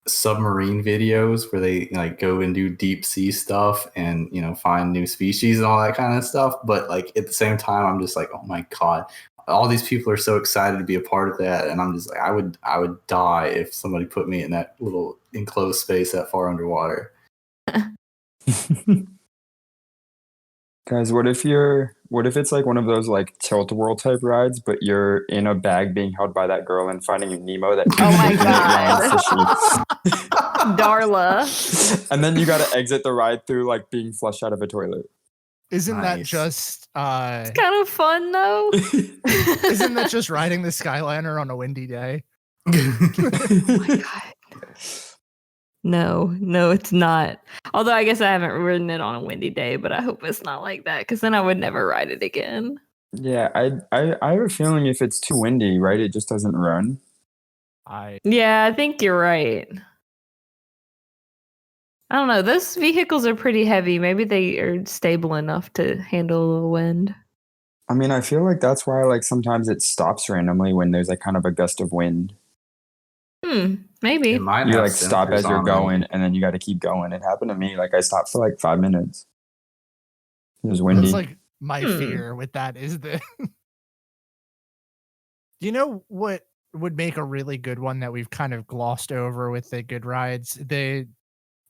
submarine videos where they like go and do deep sea stuff and, you know, find new species and all that kind of stuff. But like at the same time, I'm just like, oh my God, all these people are so excited to be a part of that. And I'm just like, I would die if somebody put me in that little enclosed space that far underwater. Guys, what if it's like one of those like tilt-a-whirl type rides, but you're in a bag being held by that girl and Finding Nemo that oh my god. Darla. And then you gotta exit the ride through like being flushed out of a toilet. Isn't that just it's kind of fun though? Isn't that just riding the Skyliner on a windy day? Oh my god. No, it's not. Although I guess I haven't ridden it on a windy day, but I hope it's not like that because then I would never ride it again. Yeah, I have a feeling if it's too windy, right, it just doesn't run. Yeah, I think you're right. I don't know. Those vehicles are pretty heavy. Maybe they are stable enough to handle a little wind. I mean, I feel like that's why like sometimes it stops randomly when there's like kind of a gust of wind. Maybe. It might You have like stop as sensors you're on them. going, and then you got to keep going. It happened to me. Like I stopped for like 5 minutes. It was windy. That's like my fear with that is the. You know what would make a really good one that we've kind of glossed over with the good rides? The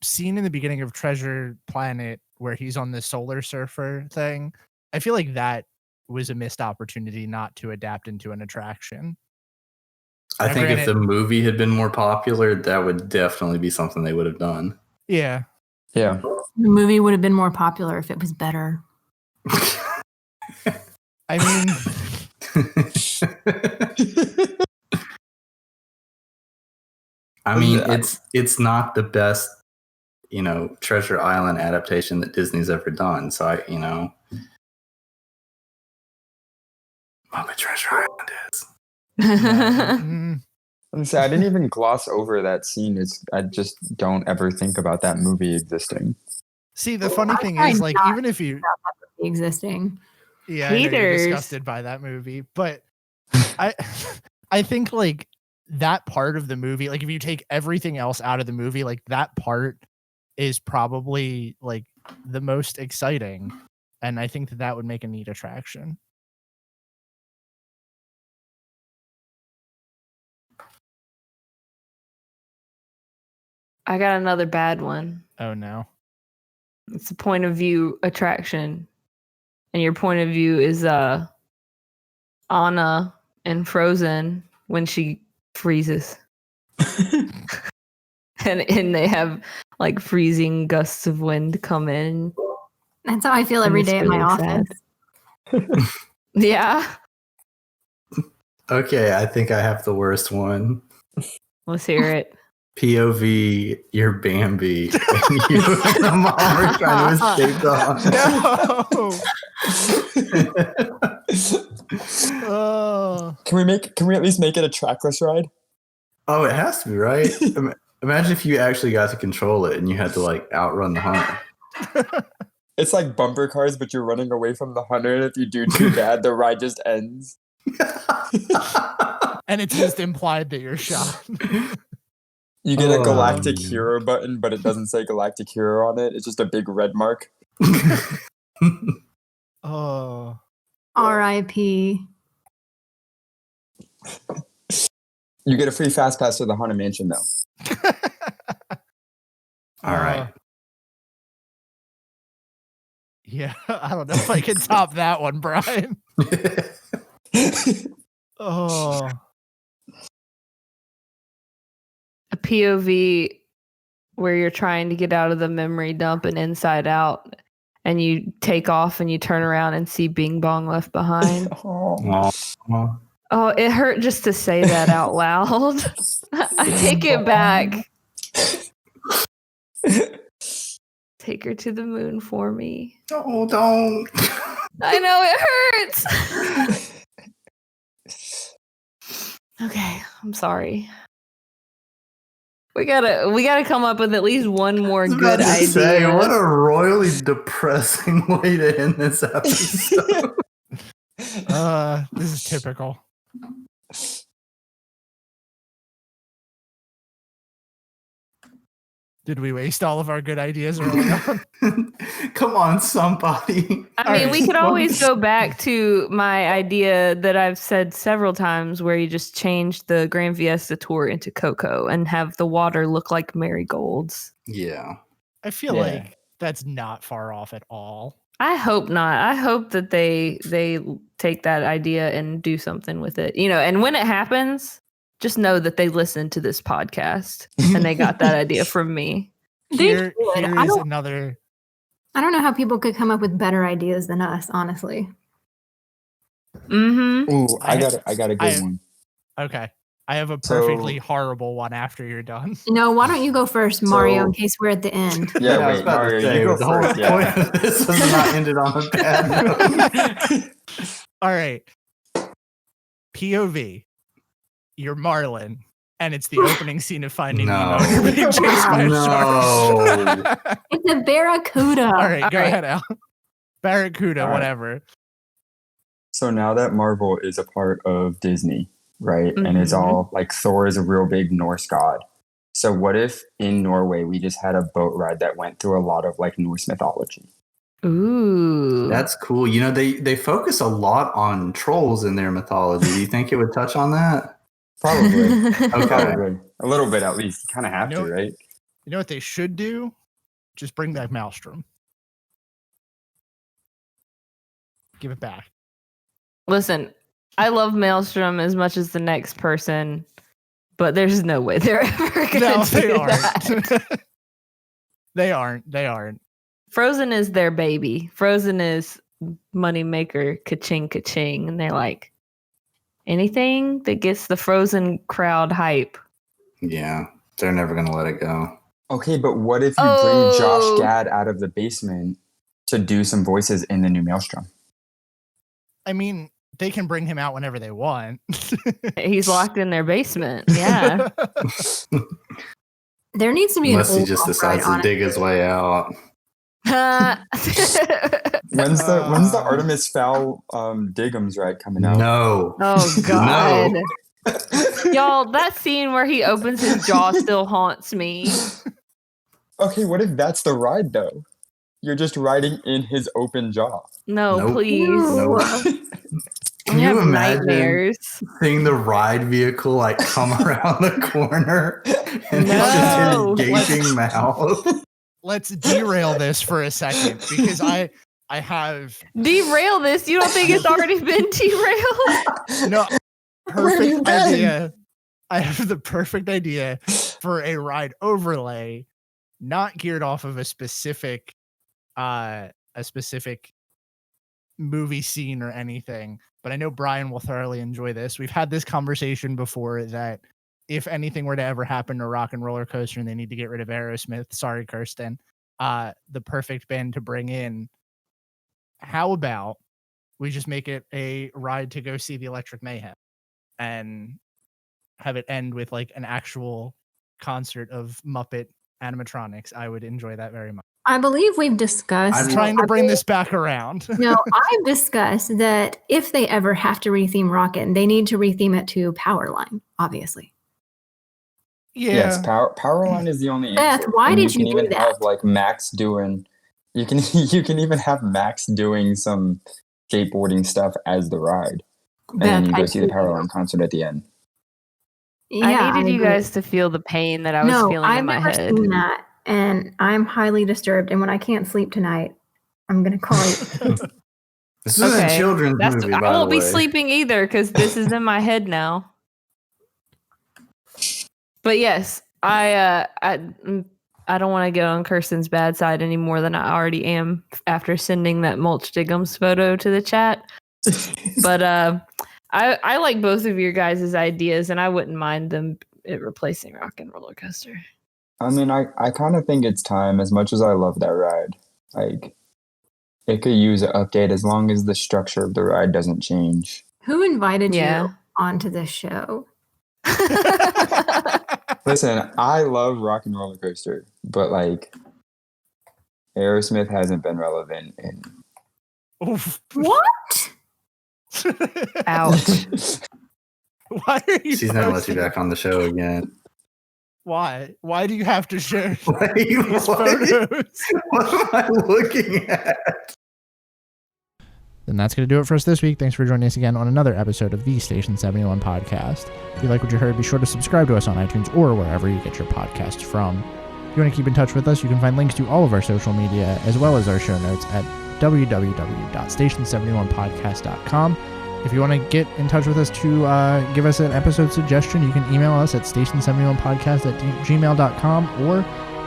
scene in the beginning of Treasure Planet where he's on the solar surfer thing. I feel like that was a missed opportunity not to adapt into an attraction. I think if the movie had been more popular, that would definitely be something they would have done. Yeah. Yeah. The movie would have been more popular if it was better. I mean, it's not the best, Treasure Island adaptation that Disney's ever done. So but Treasure Island is. I didn't even gloss over that scene. I just don't ever think about that movie existing. See, the funny thing is, like, even if you existing, yeah, I know you're disgusted by that movie, but I think like that part of the movie, like if you take everything else out of the movie, like that part is probably like the most exciting, and I think that would make a neat attraction. I got another bad one. Oh no. It's a point of view attraction. And your point of view is Anna in Frozen when she freezes. and they have like freezing gusts of wind come in. That's how I feel every day at my office. Yeah. Okay, I think I have the worst one. Let's hear it. POV, you're Bambi, and you and the mom are trying to escape the No. Can we at least make it a trackless ride? Oh, it has to be, right? Imagine if you actually got to control it and you had to like outrun the hunter. It's like bumper cars, but you're running away from the hunter, and if you do too bad, the ride just ends. And it's just implied that you're shot. You get a Galactic Hero button, but it doesn't say Galactic Hero on it. It's just a big red mark. Oh. R.I.P. You get a free fast pass to the Haunted Mansion, though. All right. Yeah, I don't know if I can top that one, Brian. Oh. A POV where you're trying to get out of the memory dump and Inside Out, and you take off and you turn around and see Bing Bong left behind. Oh, it hurt just to say that out loud. I take it back. Take her to the moon for me. Oh, don't. I know it hurts. Okay, I'm sorry. We gotta come up with at least one more good idea. Say, what a royally depressing way to end this episode. This is typical. Did we waste all of our good ideas early on? Come on, somebody. I mean, we could always go back to my idea that I've said several times where you just change the Grand Fiesta Tour into Coco and have the water look like marigolds. Yeah. I feel like that's not far off at all. I hope not. I hope that they take that idea and do something with it. And when it happens, just know that they listened to this podcast and they got that idea from me. Here is another. I don't know how people could come up with better ideas than us, honestly. Mm-hmm. Ooh, I got a good one. Okay. I have a perfectly horrible one after you're done. No, why don't you go first, Mario, in case we're at the end? Yeah, I was wait, about to Mario, say, you go the first. whole Point of this has not ended on a bad note. All right. POV. You're Marlin, and it's the opening scene of Finding No. Nemo. You're being chased by a No. shark. It's a barracuda. All right, go right. ahead, Al. Barracuda, All right. whatever. So now that Marvel is a part of Disney, right? And it's Mhm. all like Thor is a real big Norse god. So what if in Norway we just had a boat ride that went through a lot of like Norse mythology? Ooh. That's cool. You know, they focus a lot on trolls in their mythology. Do you think it would touch on that? Probably. Okay. Probably. A little bit at least. You kind of have You know- to, right? You know what they should do? Just bring back Maelstrom. Give it back. Listen, I love Maelstrom as much as the next person, but there's no way they're ever going to No, do they that. aren't. They aren't. Frozen is their baby. Frozen is moneymaker, ka-ching, ka-ching. And they're like, anything that gets the Frozen crowd hype. Yeah, they're never going to let it go. Okay, but what if you Oh. bring Josh Gad out of the basement to do some voices in the new Maelstrom? I mean, they can bring him out whenever they want. He's locked in their basement. Yeah. There needs to be Unless an he old just decides to honestly. dig his way out. When's the Artemis Fowl Diggums ride coming out? No. Oh God. No. Y'all, that scene where he opens his jaw still haunts me. Okay, what if that's the ride though? You're just riding in his open jaw. No, Nope. please. Nope. I Can have you imagine nightmares. seeing the ride vehicle like come around the corner and No. it's just his gaping mouth? Let's derail this for a second because I have Derail this. You don't think it's already been derailed? no Where have you perfect been? idea. I have the perfect idea for a ride overlay, not geared off of a specific movie scene or anything. But I know Brian will thoroughly enjoy this. We've had this conversation before that if anything were to ever happen to Rock and Roller Coaster and they need to get rid of Aerosmith, sorry, Kirsten, the perfect band to bring in. How about we just make it a ride to go see the Electric Mayhem and have it end with like an actual concert of Muppet animatronics? I would enjoy that very much. I believe we've discussed. I'm trying to bring this back around. No, I've discussed that if they ever have to retheme Rocket, they need to retheme it to Powerline, obviously. Yeah. Yes, Powerline is the only Beth, answer. why And did can you do even that? have like Max doing you can even have Max doing some skateboarding stuff as the ride. And then you go see the Powerline concert at the end. I needed you agree. guys to feel the pain that I was No, feeling I've in my never head. seen that, and I'm highly disturbed. And when I can't sleep tonight, I'm gonna call you. This is a Okay, children's That's movie, by I won't the be way. sleeping either because this is in my head now. But yes, I don't want to get on Kirsten's bad side any more than I already am after sending that Mulch Diggums photo to the chat. But I like both of your guys' ideas, and I wouldn't mind them replacing Rock and Roller Coaster. I mean, I kind of think it's time, as much as I love that ride. Like, it could use an update as long as the structure of the ride doesn't change. Who invited Yeah. you onto this show? Listen, I love Rock and Roller Coaster, but like, Aerosmith hasn't been relevant in. Oof. What? Ouch. Why are you? She's never let you posting- back on the show again. Why? Why do you have to share Wait, these what? photos? What am I looking at? Then that's going to do it for us this week. Thanks for joining us again on another episode of the Station 71 podcast. If you like what you heard, be sure to subscribe to us on iTunes or wherever you get your podcasts from. If you want to keep in touch with us, you can find links to all of our social media as well as our show notes at www.station71podcast.com. If you want to get in touch with us to give us an episode suggestion, you can email us at station71podcast@gmail.com or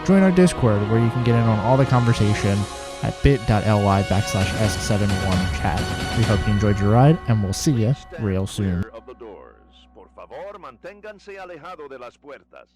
join our Discord where you can get in on all the conversation at bit.ly/s71chat. We hope you enjoyed your ride, and we'll see you real soon. Of the doors, por favor. favor, manténganse alejado de las puertas.